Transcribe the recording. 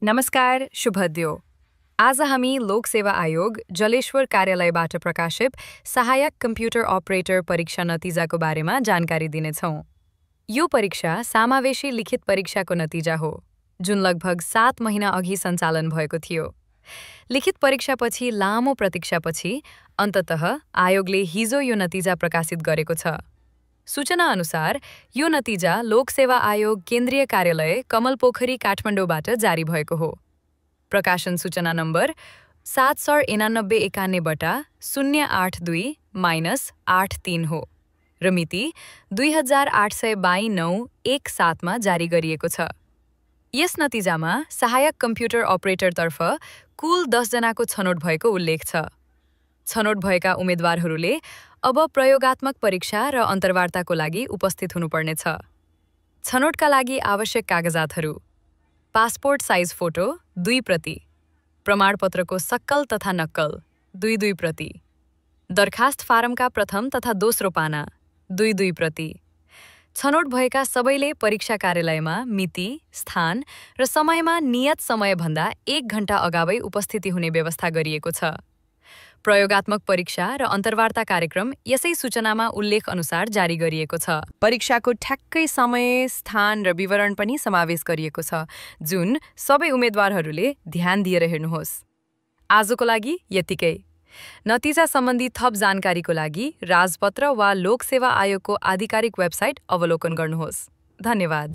नमस्कार, शुभोदय। आज हामी लोक सेवा आयोग जलेश्वर कार्यालयबाट प्रकाशित सहायक कम्प्युटर अपरेटर परीक्षा नतिजाको बारेमा जानकारी दिनेछौँ। यो परीक्षा समावेशी लिखित परीक्षाको नतिजा हो, जुन लगभग 7 महिना अघि सञ्चालन भएको थियो। लिखित परीक्षापछि लामो प्रतीक्षापछि अन्ततः आयोगले हिजो यो नतिजा प्रकाशित गरेको छ। सूचना अनुसार यो नतिजा लोक सेवा आयोग केन्द्रीय कार्यालय कमलपोखरी काठमाडौँबाट जारी भएको हो। प्रकाशन सूचना नम्बर 791/082-83 हो र मिति 2822/9/17 मा जारी गरिएको छ। यस नतिजामा सहायक कम्प्युटर अपरेटरतर्फ कुल 10 जनाको छनौट भएको उल्लेख छ। छनौट भएका उम्मेदवारहरूले अब प्रयोगात्मक परीक्षा र अन्तर्वार्ताको लागि उपस्थित हुनुपर्नेछ। छनौटका लागि आवश्यक कागजातहरू: पासपोर्ट साइज फोटो 2 प्रति, प्रमाणपत्रको सक्कल तथा नक्कल 2 प्रति, दरखास्त फारमका प्रथम तथा दोस्रो पाना 2 प्रति। छनौट भएका सबैले परीक्षा कार्यालयमा मिति, स्थान र समयमा नियत समयभन्दा 1 घण्टा अगावै उपस्थिति हुने व्यवस्था गरिएको छ। प्रयोगात्मक परीक्षा र अन्तर्वार्ता कार्यक्रम यसै सूचनामा उल्लेख अनुसार जारी गरिएको छ। परीक्षाको ठ्याक्कै समय, स्थान र विवरण पनि समावेश गरिएको छ, जुन सबै उम्मेदवारहरूले ध्यान दिएर हेर्नुहोस्। आजको लागि यतिकै। नतिजा सम्बन्धी थप जानकारीको लागि राजपत्र वा लोक सेवा आयोगको आधिकारिक वेबसाइट अवलोकन गर्नुहोस्। धन्यवाद।